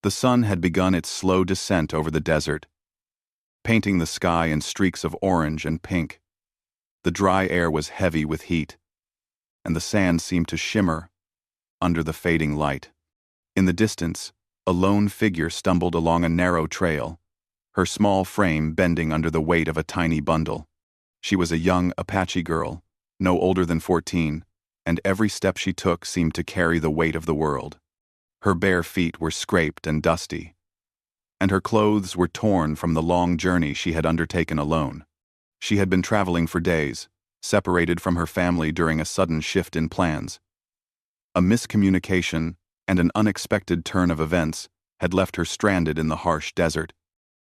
The sun had begun its slow descent over the desert, painting the sky in streaks of orange and pink. The dry air was heavy with heat, and the sand seemed to shimmer under the fading light. In the distance, a lone figure stumbled along a narrow trail, her small frame bending under the weight of a tiny bundle. She was a young Apache girl, no older than 14, and every step she took seemed to carry the weight of the world. Her bare feet were scraped and dusty, and her clothes were torn from the long journey she had undertaken alone. She had been traveling for days, separated from her family during a sudden shift in plans. A miscommunication and an unexpected turn of events had left her stranded in the harsh desert.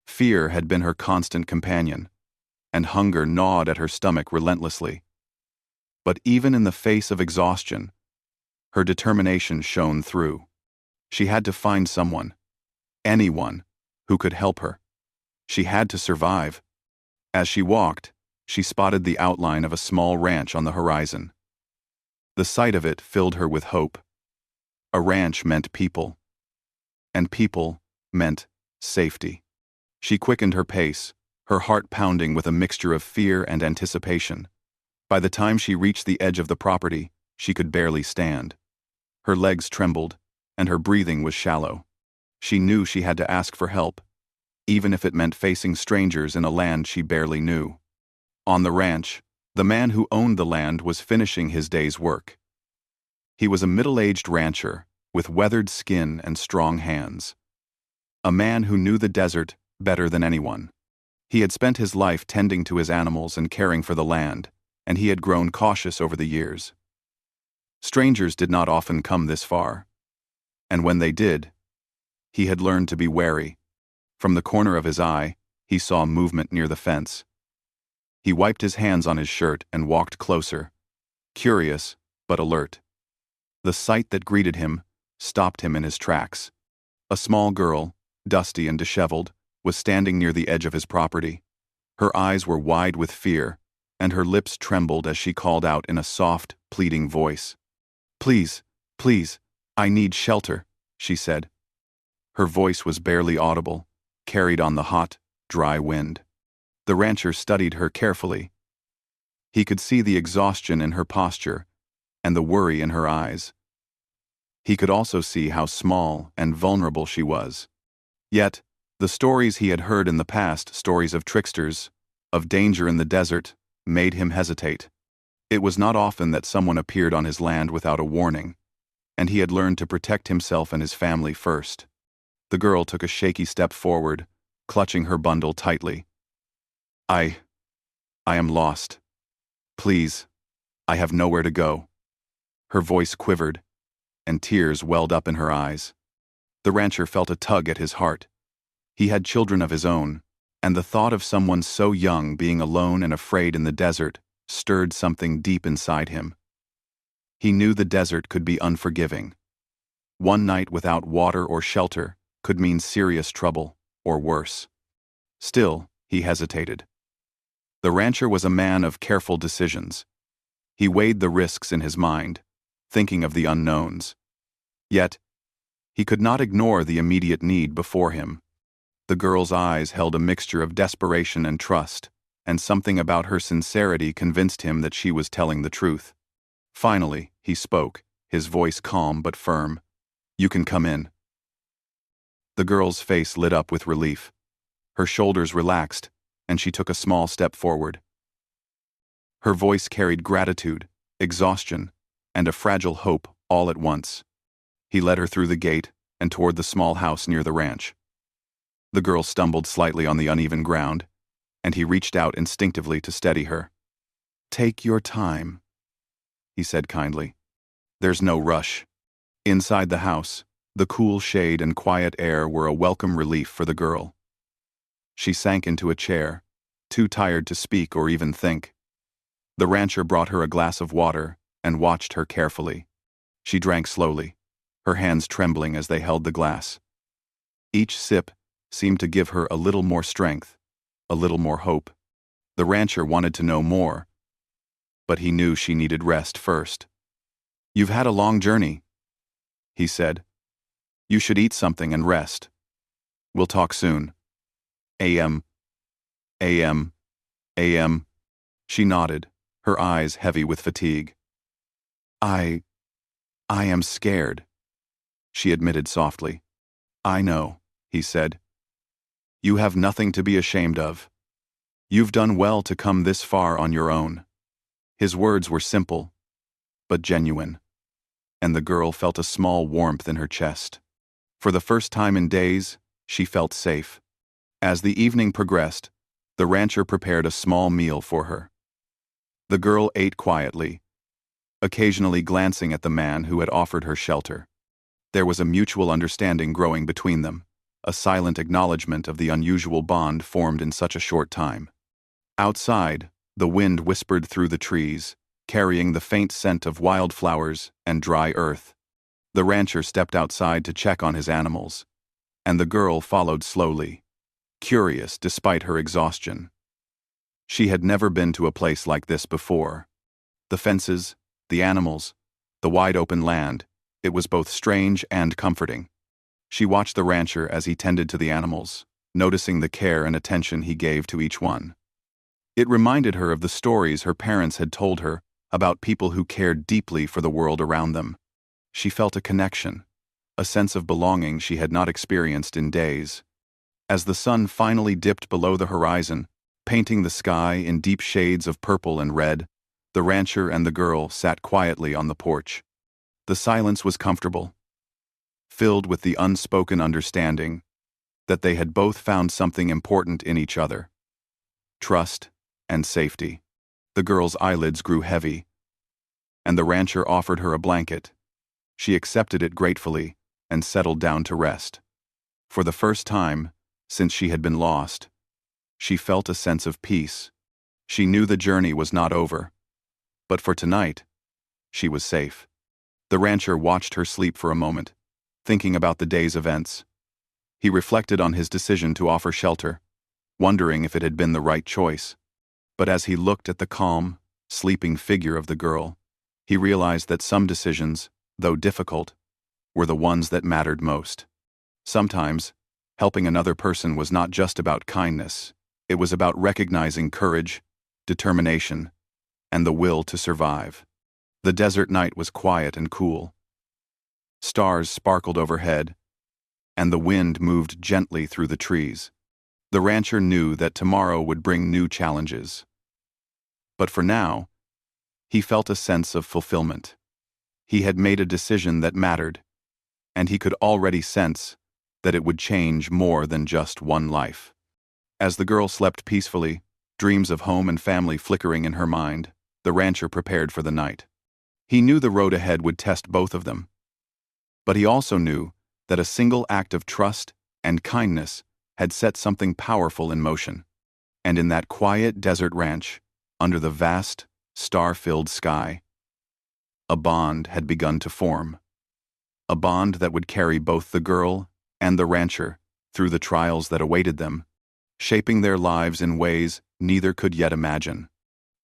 Fear had been her constant companion, and hunger gnawed at her stomach relentlessly. But even in the face of exhaustion, her determination shone through. She had to find someone, anyone, who could help her. She had to survive. As she walked, she spotted the outline of a small ranch on the horizon. The sight of it filled her with hope. A ranch meant people, and people meant safety. She quickened her pace, her heart pounding with a mixture of fear and anticipation. By the time she reached the edge of the property, she could barely stand. Her legs trembled, and her breathing was shallow. She knew she had to ask for help, even if it meant facing strangers in a land she barely knew. On the ranch, the man who owned the land was finishing his day's work. He was a middle-aged rancher with weathered skin and strong hands. A man who knew the desert better than anyone. He had spent his life tending to his animals and caring for the land, and he had grown cautious over the years. Strangers did not often come this far, and when they did, he had learned to be wary. From the corner of his eye, he saw movement near the fence. He wiped his hands on his shirt and walked closer, curious but alert. The sight that greeted him stopped him in his tracks. A small girl, dusty and disheveled, was standing near the edge of his property. Her eyes were wide with fear, and her lips trembled as she called out in a soft, pleading voice. "Please, please, I need shelter," she said. Her voice was barely audible, carried on the hot, dry wind. The rancher studied her carefully. He could see the exhaustion in her posture and the worry in her eyes. He could also see how small and vulnerable she was. Yet, the stories he had heard in the past, stories of tricksters, of danger in the desert, made him hesitate. It was not often that someone appeared on his land without a warning, and he had learned to protect himself and his family first. The girl took a shaky step forward, clutching her bundle tightly. I am lost. Please, I have nowhere to go." Her voice quivered, and tears welled up in her eyes. The rancher felt a tug at his heart. He had children of his own, and the thought of someone so young being alone and afraid in the desert stirred something deep inside him. He knew the desert could be unforgiving. One night without water or shelter could mean serious trouble, or worse. Still, he hesitated. The rancher was a man of careful decisions. He weighed the risks in his mind, thinking of the unknowns. Yet, he could not ignore the immediate need before him. The girl's eyes held a mixture of desperation and trust, and something about her sincerity convinced him that she was telling the truth. Finally, he spoke, his voice calm but firm. "You can come in." The girl's face lit up with relief. Her shoulders relaxed, and she took a small step forward. Her voice carried gratitude, exhaustion, and a fragile hope all at once. He led her through the gate and toward the small house near the ranch. The girl stumbled slightly on the uneven ground, and he reached out instinctively to steady her. "Take your time," he said kindly. "There's no rush." Inside the house, the cool shade and quiet air were a welcome relief for the girl. She sank into a chair, too tired to speak or even think. The rancher brought her a glass of water and watched her carefully. She drank slowly, her hands trembling as they held the glass. Each sip seemed to give her a little more strength, a little more hope. The rancher wanted to know more, but he knew she needed rest first. "You've had a long journey," he said. You should eat something and rest. We'll talk soon. A.M. A.M. A.M. She nodded, her eyes heavy with fatigue. I am scared, she admitted softly. I know, he said. You have nothing to be ashamed of. You've done well to come this far on your own. His words were simple, but genuine, and the girl felt a small warmth in her chest. For the first time in days, she felt safe. As the evening progressed, the rancher prepared a small meal for her. The girl ate quietly, occasionally glancing at the man who had offered her shelter. There was a mutual understanding growing between them, a silent acknowledgement of the unusual bond formed in such a short time. Outside, the wind whispered through the trees, carrying the faint scent of wildflowers and dry earth. The rancher stepped outside to check on his animals, and the girl followed slowly, curious despite her exhaustion. She had never been to a place like this before. The fences, the animals, the wide-open land, it was both strange and comforting. She watched the rancher as he tended to the animals, noticing the care and attention he gave to each one. It reminded her of the stories her parents had told her about people who cared deeply for the world around them. She felt a connection, a sense of belonging she had not experienced in days. As the sun finally dipped below the horizon, painting the sky in deep shades of purple and red, the rancher and the girl sat quietly on the porch. The silence was comfortable, filled with the unspoken understanding that they had both found something important in each other: trust and safety. The girl's eyelids grew heavy, and the rancher offered her a blanket. She accepted it gratefully and settled down to rest. For the first time since she had been lost, she felt a sense of peace. She knew the journey was not over, but for tonight, she was safe. The rancher watched her sleep for a moment, thinking about the day's events. He reflected on his decision to offer shelter, wondering if it had been the right choice. But as he looked at the calm, sleeping figure of the girl, he realized that some decisions, though difficult, were the ones that mattered most. Sometimes, helping another person was not just about kindness, it was about recognizing courage, determination, and the will to survive. The desert night was quiet and cool. Stars sparkled overhead, and the wind moved gently through the trees. The rancher knew that tomorrow would bring new challenges. But for now, he felt a sense of fulfillment. He had made a decision that mattered, and he could already sense that it would change more than just one life. As the girl slept peacefully, dreams of home and family flickering in her mind, the rancher prepared for the night. He knew the road ahead would test both of them. But he also knew that a single act of trust and kindness had set something powerful in motion. And in that quiet desert ranch, under the vast, star-filled sky, a bond had begun to form. A bond that would carry both the girl and the rancher through the trials that awaited them, shaping their lives in ways neither could yet imagine.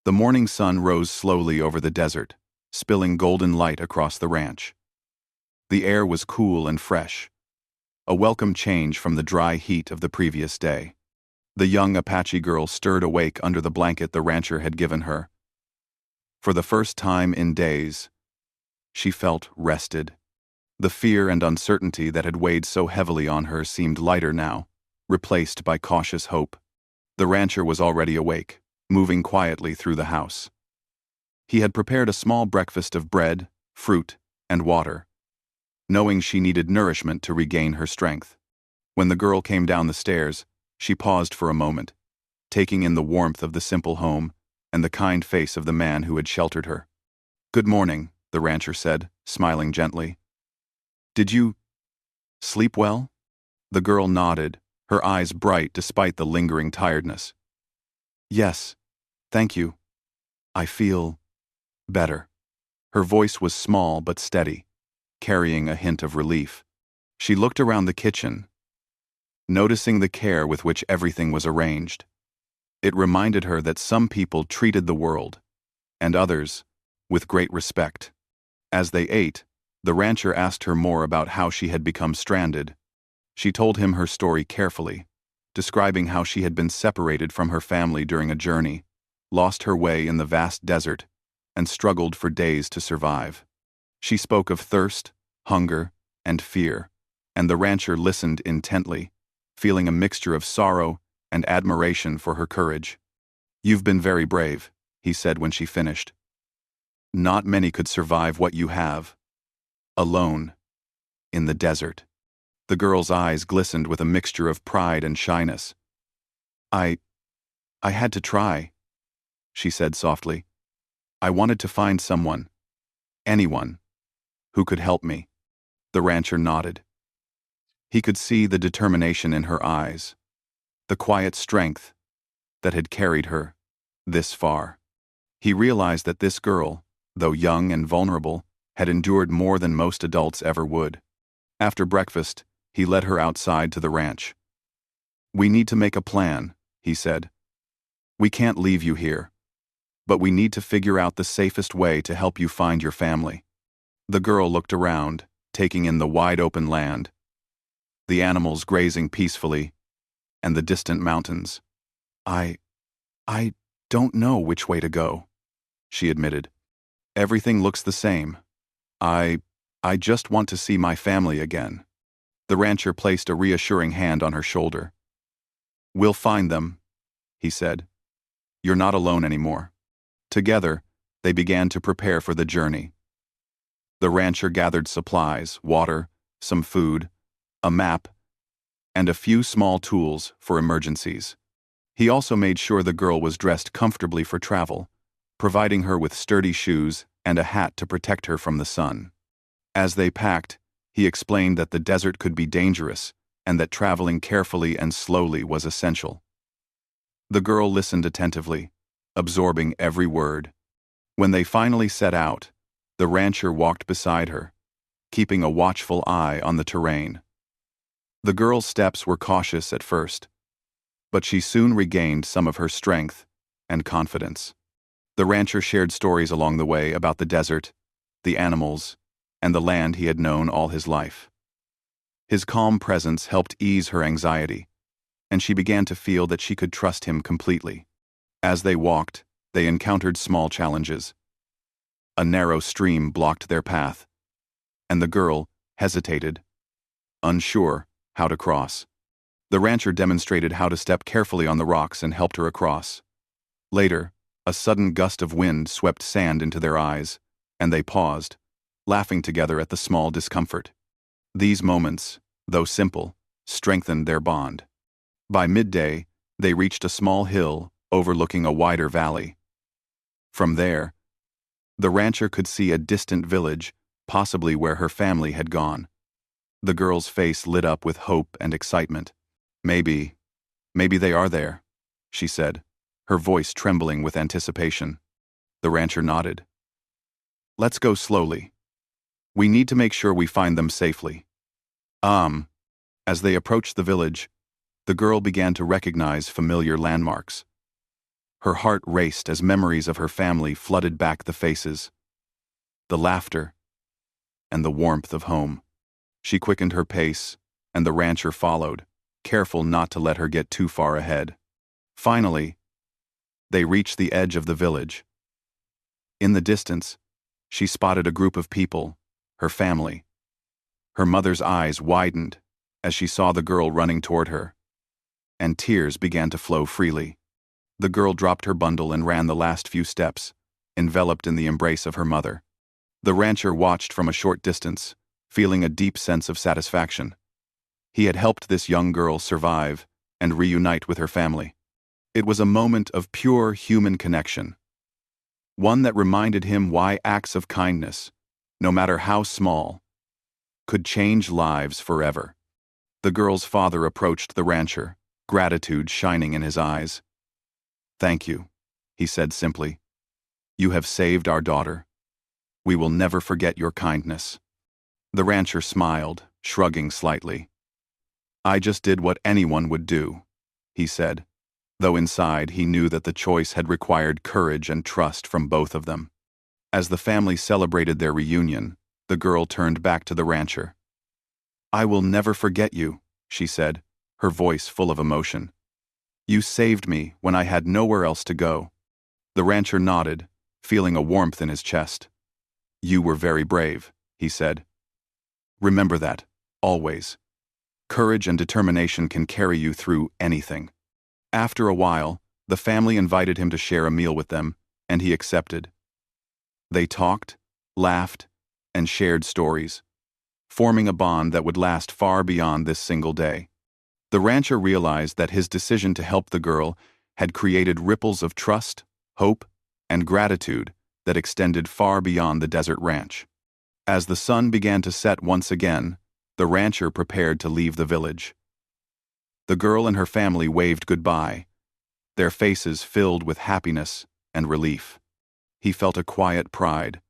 The morning sun rose slowly over the desert, spilling golden light across the ranch. The air was cool and fresh, a welcome change from the dry heat of the previous day. The young Apache girl stirred awake under the blanket the rancher had given her. For the first time in days, she felt rested. The fear and uncertainty that had weighed so heavily on her seemed lighter now, replaced by cautious hope. The rancher was already awake, moving quietly through the house. He had prepared a small breakfast of bread, fruit, and water, knowing she needed nourishment to regain her strength. When the girl came down the stairs, she paused for a moment, taking in the warmth of the simple home and the kind face of the man who had sheltered her. "Good morning," the rancher said, smiling gently. "Did you sleep well?" The girl nodded, her eyes bright despite the lingering tiredness. "Yes, thank you. I feel better." Her voice was small but steady, carrying a hint of relief. She looked around the kitchen, noticing the care with which everything was arranged. It reminded her that some people treated the world, and others, with great respect. As they ate, The rancher asked her more about how she had become stranded. She told him her story carefully, describing how she had been separated from her family during a journey, lost her way in the vast desert, and struggled for days to survive. She spoke of thirst, hunger, and fear, and the rancher listened intently, feeling a mixture of sorrow and admiration for her courage. "You've been very brave," he said when she finished. "Not many could survive what you have. Alone. In the desert." The girl's eyes glistened with a mixture of pride and shyness. I had to try," she said softly. "I wanted to find someone, anyone, who could help me." The rancher nodded. He could see the determination in her eyes, the quiet strength that had carried her this far. He realized that this girl, though young and vulnerable, had endured more than most adults ever would. After breakfast, he led her outside to the ranch. "We need to make a plan," he said. "We can't leave you here, but we need to figure out the safest way to help you find your family." The girl looked around, taking in the wide-open land, the animals grazing peacefully, and the distant mountains. I don't know which way to go," she admitted. "Everything looks the same. I just want to see my family again." The rancher placed a reassuring hand on her shoulder. "We'll find them," he said. "You're not alone anymore." Together, they began to prepare for the journey. The rancher gathered supplies, water, some food, a map, and a few small tools for emergencies. He also made sure the girl was dressed comfortably for travel, providing her with sturdy shoes and a hat to protect her from the sun. As they packed, he explained that the desert could be dangerous and that traveling carefully and slowly was essential. The girl listened attentively, absorbing every word. When they finally set out, the rancher walked beside her, keeping a watchful eye on the terrain. The girl's steps were cautious at first, but she soon regained some of her strength and confidence. The rancher shared stories along the way about the desert, the animals, and the land he had known all his life. His calm presence helped ease her anxiety, and she began to feel that she could trust him completely. As they walked, they encountered small challenges. A narrow stream blocked their path, and the girl hesitated, unsure how to cross. The rancher demonstrated how to step carefully on the rocks and helped her across. Later, a sudden gust of wind swept sand into their eyes, and they paused, laughing together at the small discomfort. These moments, though simple, strengthened their bond. By midday, they reached a small hill overlooking a wider valley. From there, the rancher could see a distant village, possibly where her family had gone. The girl's face lit up with hope and excitement. Maybe they are there," she said, her voice trembling with anticipation. The rancher nodded. "Let's go slowly. We need to make sure we find them safely." As they approached the village, the girl began to recognize familiar landmarks. Her heart raced as memories of her family flooded back the faces, the laughter, and the warmth of home. She quickened her pace, and the rancher followed, careful not to let her get too far ahead. Finally, they reached the edge of the village. In the distance, she spotted a group of people, her family. Her mother's eyes widened as she saw the girl running toward her, and tears began to flow freely. The girl dropped her bundle and ran the last few steps, enveloped in the embrace of her mother. The rancher watched from a short distance, feeling a deep sense of satisfaction. He had helped this young girl survive and reunite with her family. It was a moment of pure human connection, one that reminded him why acts of kindness, no matter how small, could change lives forever. The girl's father approached the rancher, gratitude shining in his eyes. "Thank you," he said simply. "You have saved our daughter. We will never forget your kindness." The rancher smiled, shrugging slightly. "I just did what anyone would do," he said, though inside he knew that the choice had required courage and trust from both of them. As the family celebrated their reunion, The girl turned back to the rancher. "I will never forget you," she said, her voice full of emotion. "You saved me when I had nowhere else to go." The rancher nodded, feeling a warmth in his chest. "You were very brave," he said. "Remember that, always. Courage and determination can carry you through anything." After a while, the family invited him to share a meal with them, and he accepted. They talked, laughed, and shared stories, forming a bond that would last far beyond this single day. The rancher realized that his decision to help the girl had created ripples of trust, hope, and gratitude that extended far beyond the desert ranch. As the sun began to set once again, the rancher prepared to leave the village. The girl and her family waved goodbye, their faces filled with happiness and relief. He felt a quiet pride,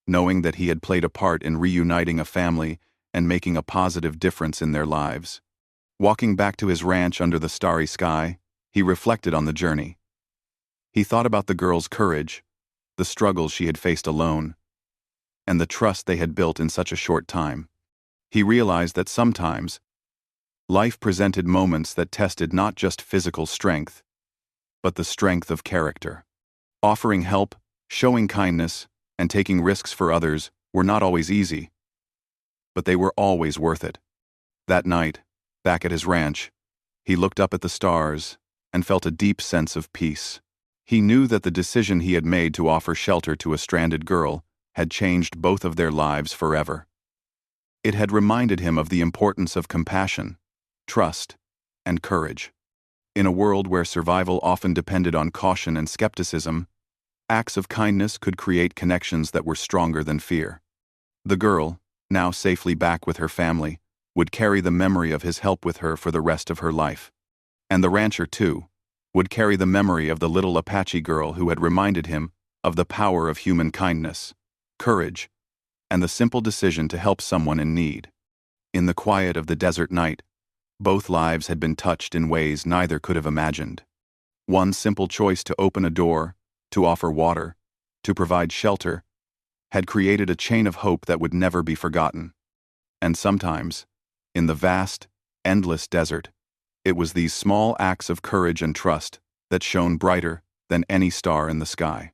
knowing that he had played a part in reuniting a family and making a positive difference in their lives. Walking back to his ranch under the starry sky, he reflected on the journey. He thought about the girl's courage, the struggles she had faced alone, and the trust they had built in such a short time. He realized that sometimes, life presented moments that tested not just physical strength, but the strength of character. Offering help, showing kindness, and taking risks for others were not always easy, but they were always worth it. That night, back at his ranch, he looked up at the stars and felt a deep sense of peace. He knew that the decision he had made to offer shelter to a stranded girl had changed both of their lives forever. It had reminded him of the importance of compassion, trust, and courage. In a world where survival often depended on caution and skepticism, acts of kindness could create connections that were stronger than fear. The girl, now safely back with her family, would carry the memory of his help with her for the rest of her life. And the rancher, too, would carry the memory of the little Apache girl who had reminded him of the power of human kindness, courage, and the simple decision to help someone in need. In the quiet of the desert night, both lives had been touched in ways neither could have imagined. One simple choice to open a door, to offer water, to provide shelter, had created a chain of hope that would never be forgotten. And sometimes, in the vast, endless desert, it was these small acts of courage and trust that shone brighter than any star in the sky.